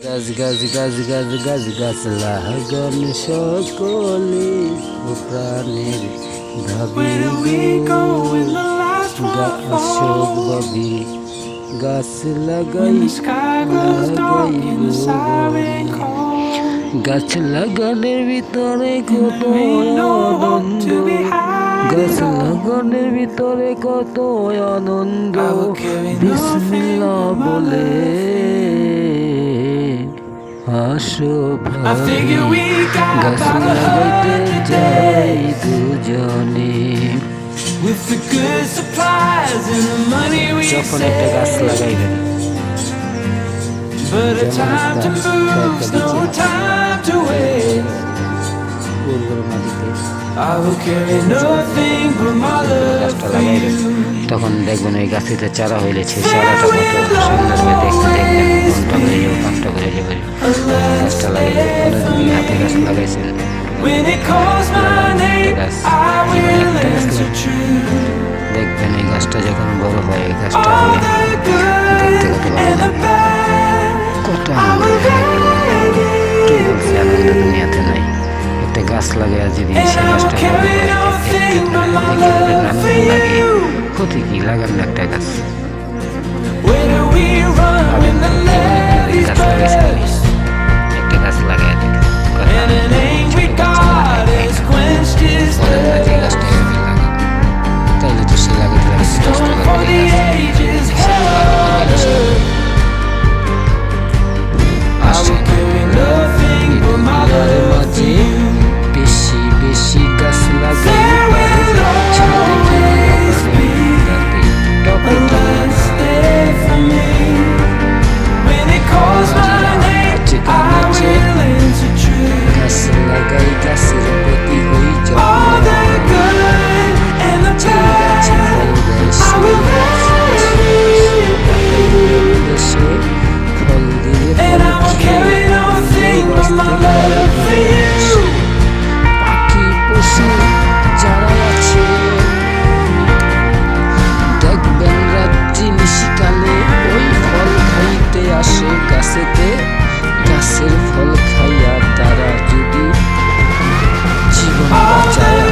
গাছ গাছ গাছ গাছ গাছ গাছ লাগান সকলে প্রাণের ভাবি অশোক ভাবি গাছ লাগাই গাছ লাগানোর ভিতরে কত আনন্দ, গাছ লাগানোর ভিতরে কত আনন্দ, বিসমিল্লাহ বলে আসো ভাই গাছ লাগাইতে যাই দুজনে। যখন একটা গাছ লাগাইবেন তখন দেখবেন ওই গাছিতে চারা হইলেছে, চারাটা কত সুন্দর দেখতে দেখবেন মনটা ভরে যাবে। গাছটা লাগাইলে অনেকদিন হাতে গাছ লাগাইছেন, দেখবেন এই গাছটা যখন বড় হয়, এই গাছটা দেখতে কত ভালো লাগে, কত আনন্দ। আনন্দ দুনিয়াতে নাই। একটা গাছ লাগাই যদি সেই গাছটা আনন্দ লাগে, ক্ষতি কি? লাগান না একটা গাছ। একটা গাছ লাগাই তাইলে তো সে লাগাতে বেশি বেশি গাছ লাগাই গাছ লাগাই গাছের প্রতি হই ফল দিয়ে পাখি পশু যারা আছে দেখবেন রাত্রি নিশিকালে ওই ফল খাইতে আসে গাছেতে। গাছের ফল খাইয়া তারা যদি জীবন বাঁচায়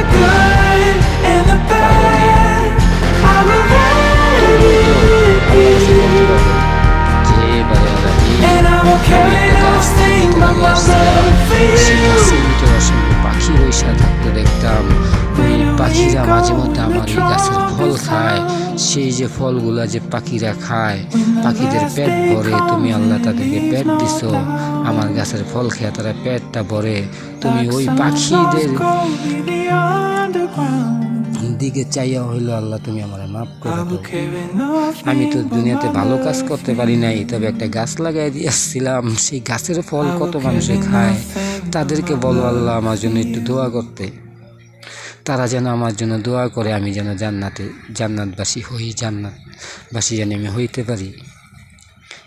পাখি বৈশা থাকতে দেখতাম। ওই পাখিরা মাঝে মধ্যে আমার এই গাছের ফল খায়। সেই যে ফলগুলা যে পাখিরা খায়, পাখিদের পেট ভরে। তুমি আল্লাহ তাদেরকে পেট দিছো, আমার গাছের ফল খেয়ে তারা পেটটা ভরে। তুমি ওই পাখিদের দিকে চাইয়া হইলো আল্লাহ তুমি আমার মাফ করে দাও। আমি তো দুনিয়াতে ভালো কাজ করতে পারি নাই, তবে একটা গাছ লাগাই দিয়েছিলাম। সেই গাছের ফল কত মানুষে খায়। তাদেরকে বলো আল্লাহ আমার জন্য একটু দোয়া করতে, তারা যেন আমার জন্য দোয়া করে, আমি যেন জান্নাতবাসী হই, জান্নাতবাসী যেন আমি হইতে পারি।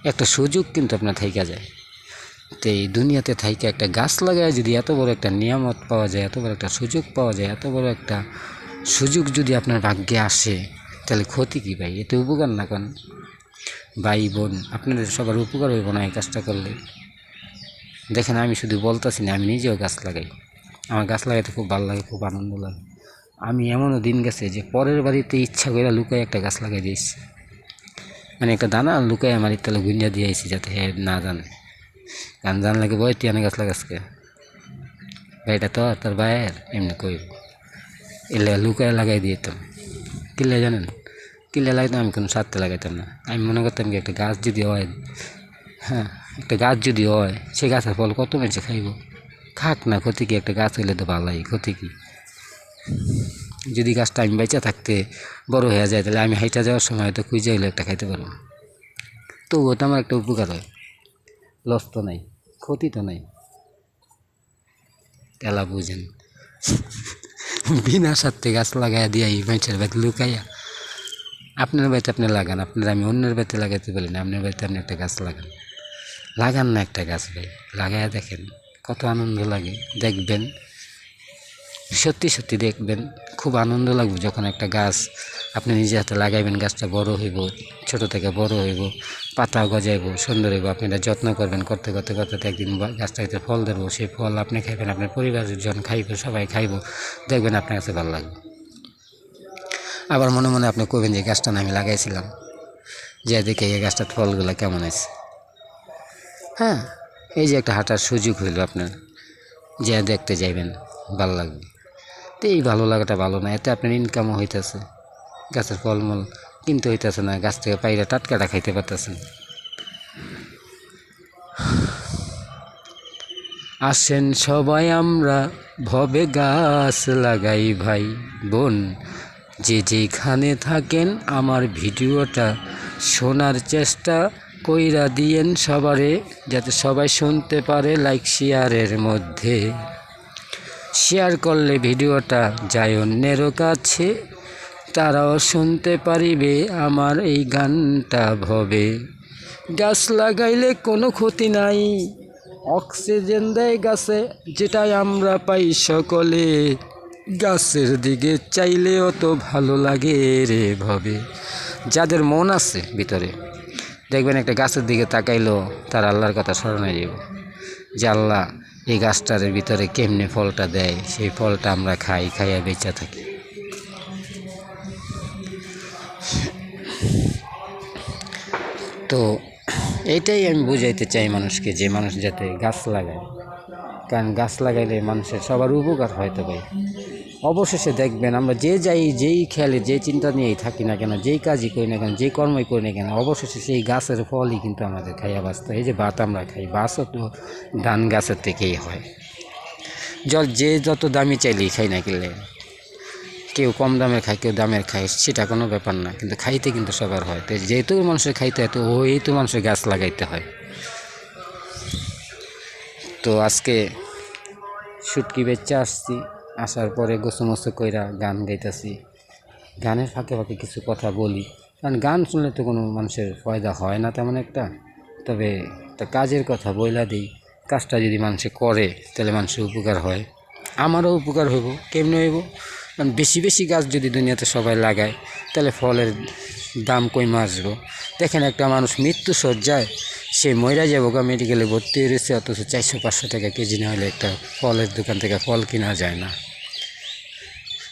একটা সুযোগ কিন্তু আপনার থাইকা যায়। তো এই দুনিয়াতে থাইকা একটা গাছ লাগায় যদি এত বড় একটা নিয়ামত পাওয়া যায়, এত বড় একটা সুযোগ পাওয়া যায়, এত বড় একটা সুযোগ যদি আপনার ভাগ্যে আসে, তাহলে ক্ষতি কী ভাই? এতে উপকার না কেন? ভাই বোন আপনাদের সবার উপকার হইব না এই কাজটা করলে? দেখেন আমি শুধু বলতেছি না, আমি নিজেও গাছ লাগাই। আমার গাছ লাগাইতে খুব ভালো লাগে, খুব আনন্দ লাগে। আমি এমনও দিন গেছে যে পরের বাড়িতে ইচ্ছা করে লুকাই একটা গাছ লাগাই দিয়েছি, মানে একটা দানা লুকাই আমার ইত্যালে গুঞ্জা দিয়ে আইছি যাতে হে না জানে। গান জানলে কি বই টিয়ানে গাছ লাগাসকে ভাইটা তো তোর ভাইয়ের এমনি কই এলে লুকায় লাগাই দিতাম। কিলে জানেন, কিলে লাগাইতাম আমি কোনো স্বার্থে লাগাইতাম না। আমি মনে করতাম কি একটা গাছ যদি হয়, হ্যাঁ একটা গাছ যদি হয়, সে গাছের ফল কত মেয়েছে খাইব, খাক না, ক্ষতি কি? একটা গাছ হইলে তো ভালোই, ক্ষতি কি? যদি গাছটা আমি বেঁচে থাকতে বড় হয়ে যায়, তাহলে আমি হাইটা যাওয়ার সময় হয়তো খুঁজে হইলে একটা খাইতে পারবো। তো ওটা আমার একটা উপকার হয়, লস তো নাই, ক্ষতি তো নাই। তেলা বুঝেন বিনা স্বার্থে গাছ লাগাইয়া দিয়ে মানুষের বাড়িতে লুকাইয়া। আপনার বাড়িতে আপনি লাগান, আপনার আমি অন্যের বাড়িতে লাগাইতে বলি না। আপনার বাড়িতে আপনি একটা গাছ লাগান না একটা গাছ ভাই, লাগাইয়া দেখেন কত আনন্দ লাগে। দেখবেন সত্যি সত্যি দেখবেন খুব আনন্দ লাগবে যখন একটা গাছ আপনি নিজে হাতে লাগাইবেন, গাছটা বড় হইব, ছোট থেকে বড় হইব, পাতা গজাইব, সুন্দর হইব। আপনি এটা যত্ন করবেন, করতে করতে করতে একদিন গাছটাতে ফল ধরবো। সেই ফল আপনি খাইবেন, আপনার পরিবারের জন খাইবে, সবাই খাইব, দেখবেন আপনার কাছে ভালো লাগবে। আবার মনে মনে আপনি কইবেন যে গাছটা আমি লাগাইছিলাম, যে দেখে এই গাছটার ফলগুলো কেমন আছে। হ্যাঁ, এই যে একটা হাঁটার সুযোগ হইল আপনার, যে দেখতে যাইবেন, ভালো লাগবে। তো এই ভালো লাগাটা ভালো না, এতে আপনার ইনকামও হইতেছে, গাছের ফলমূল কিনতে হইতেছে না, গাছ থেকে পাইরে টাটকাটা খাইতে পারতেছেন। আসেন সবাই আমরা ভবে গাছ লাগাই ভাই বোন, যে যেখানে থাকেন আমার ভিডিওটা শোনার চেষ্টা কইরা দিয়েন সবারে, যাতে সবাই শুনতে পারে। লাইক শেয়ারের মধ্যে শেয়ার করলে ভিডিওটা যায় অন্যেরও কাছে, তারাও শুনতে পারিবে আমার এই গানটা ভবে। গাছ লাগাইলে কোনো ক্ষতি নাই, অক্সিজেন দেয় গাছে, যেটাই আমরা পাই সকলে। গাছের দিকে চাইলেও তো ভালো লাগে রে ভবে। যাদের মন আছে ভিতরে, দেখবেন একটা গাছের দিকে তাকাইলেও তার আল্লাহর কথা স্মরণে যাব, যে আল্লাহ এই গাছটার ভিতরে কেমনে ফলটা দেয়, সেই ফলটা আমরা খাইয়া বেঁচে থাকি। তো এইটাই আমি বুঝাইতে চাই মানুষকে, যে মানুষ যাতে গাছ লাগায়, কারণ গাছ লাগাইলে মানুষের সবার উপকার হয়তো ভাই। অবশেষে দেখবেন আমরা যেই খেয়ালে যে চিন্তা নিয়েই থাকি না কেন, যেই কাজই করি না কেন, যেই কর্মই করি না কেন, অবশেষে সেই গাছের ফলই কিন্তু আমাদের খাইয়া বাঁচতে। এই যে ভাত আমরা খাই, ভাতও তো ধান গাছের থেকেই হয়। যে যত দামি চাইলেই খাই না কিনলে, কেউ কম দামের খায়, কেউ দামের খায়, সেটা কোনো ব্যাপার না, কিন্তু খাইতে কিন্তু সবার হয়। তো যেহেতু মানুষের খাইতে হয়, তো ওই তো মানুষের গাছ লাগাইতে হয়। তো আজকে শুটকি বেচে আসছি, আসার পরে গোসুমোসু কইরা গান গাইতেছি। গানের ফাঁকে ফাঁকে কিছু কথা বলি, কারণ গান শুনলে তো কোনো মানুষের ফায়দা হয় না তেমন একটা। তবে একটা কাজের কথা বইলা দিই, কাজটা যদি মানুষে করে তাহলে মানুষের উপকার হয়, আমারও উপকার হইব। কেমনে হইব? কারণ বেশি বেশি গাছ যদি দুনিয়াতে সবাই লাগায়, তাহলে ফলের দাম কমে আসবো। দেখেন একটা মানুষ মৃত্যু সজ্জায়, সে মইরা যাবো গা, মেডিকেলে ভর্তি হয়েছে, অথচ 400-500 টাকা কেজি না হলে একটা ফলের দোকান থেকে ফল কেনা যায় না।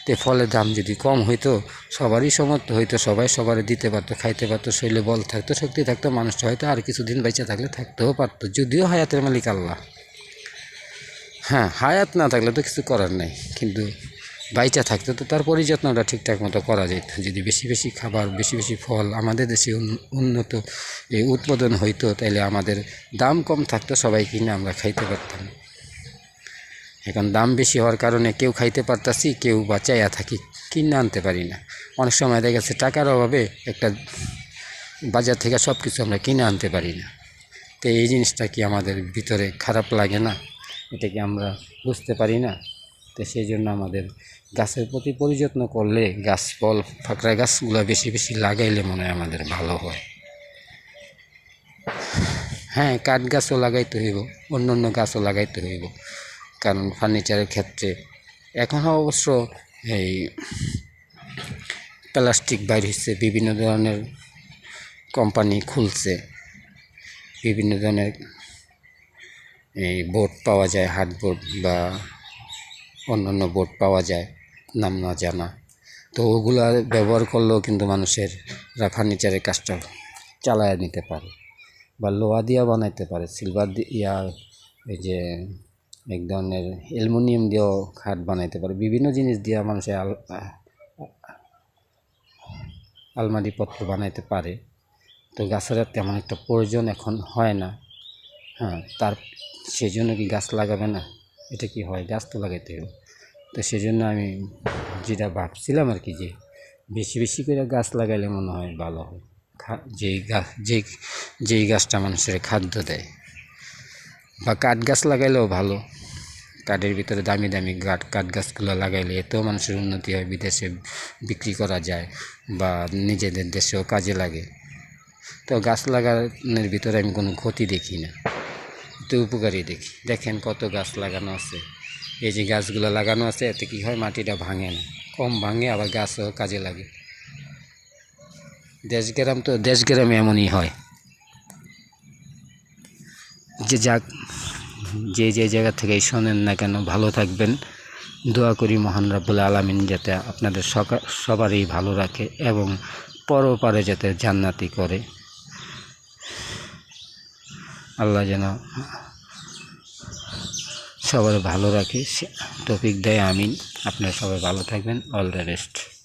তো ফলের দাম যদি কম হইতো, সবারই সমর্থ হইতো, সবাই সবারই দিতে পারতো, খাইতে পারতো, শরীরে বল থাকতো, শক্তি থাকতো, মানুষটা হয়তো আর কিছুদিন বেঁচে থাকলে থাকতেও পারতো, যদিও হায়াতের মালিক আল্লাহ। হ্যাঁ, হায়াত না থাকলে তো কিছু করার নাই, কিন্তু বাইচা থাকতে তো তার পরিযত্নটা ঠিকঠাক মতো করা যেত। যদি বেশি বেশি খাবার, বেশি বেশি ফল আমাদের দেশে উন্নত উৎপাদন হইতো, তাইলে আমাদের দাম কম থাকতো, সবাই কিনে আমরা খাইতে পারতাম। এখন দাম বেশি হওয়ার কারণে কেউ খাইতে পারতাছি, কেউ বাঁচাইয়া থাকি, কিনে আনতে পারি না। অনেক সময় দেখা গেছে টাকার অভাবে একটা বাজার থেকে সব কিছু আমরা কিনে আনতে পারি না। তো এই জিনিসটা কি আমাদের ভিতরে খারাপ লাগে না? এটা কি আমরা বুঝতে পারি না? তো সেই জন্য আমাদের গাছের প্রতি পরিযত্ন করলে, গাছ ফল ফাঁকড়া গাছগুলো বেশি বেশি লাগাইলে মনে হয় আমাদের ভালো হয়। হ্যাঁ, কাঠ গাছও লাগাইতে হইব, অন্য অন্য গাছও লাগাইতে হইব, কারণ ফার্নিচারের ক্ষেত্রে এখন অবশ্য এই প্লাস্টিক বাইর হচ্ছে, বিভিন্ন ধরনের কোম্পানি খুলছে, বিভিন্ন ধরনের এই বোর্ড পাওয়া যায়, হার্ডবোর্ড বা অন্যান্য বোর্ড পাওয়া যায়, নাম না জানা। তো ওগুলো ব্যবহার করলেও কিন্তু মানুষের ফার্নিচারের কাজটা চালায় নিতে পারে, বা লোহা দিয়া বানাইতে পারে, সিলভার দিয়া, এই যে এক ধরনের অ্যালুমিনিয়াম দিয়েও খাট বানাইতে পারে, বিভিন্ন জিনিস দিয়ে মানুষের আলমারিপত্র বানাইতে পারে। তো গাছের তেমন একটা প্রয়োজন এখন হয় না। হ্যাঁ, সেই জন্য কি গাছ লাগাবে না? এটা কি হয়? গাছ তো লাগাইতে হবে। তো সেই জন্য আমি যেটা ভাবছিলাম আর কি, যে বেশি বেশি করে গাছ লাগাইলে মনে হয় ভালো হয়। যেই গাছটা মানুষের খাদ্য দেয়, বা কাঠ গাছ লাগাইলেও ভালো। কাঠের ভিতরে দামি দামি কাঠ গাছগুলো লাগাইলে এতেও মানুষের উন্নতি হয়, বিদেশে বিক্রি করা যায়, বা নিজেদের দেশেও কাজে লাগে। তো গাছ লাগানোর ভিতরে আমি কোনো ক্ষতি দেখি না, তো উপকারী দেখি। দেখেন কত গাছ লাগানো আছে, এই যে গাছগুলো লাগানো আছে, এতে কী হয়, মাটিটা ভাঙে না, কম ভাঙে, আবার গাছও কাজে লাগে। দেশগ্রামে এমনই হয়। যে যাক, যে জায়গা থেকে শোনেন না কেন, ভালো থাকবেন। দোয়া করি মহান রব্বুল আলামিন যাতে আপনাদের সবারই ভালো রাখে এবং পরপারে যাতে জান্নাতি করে। আল্লাহ যেন সবার ভালো রাখে, তৌফিক দেয়, আমিন। আপনারা সবাই ভালো থাকবেন। All the best.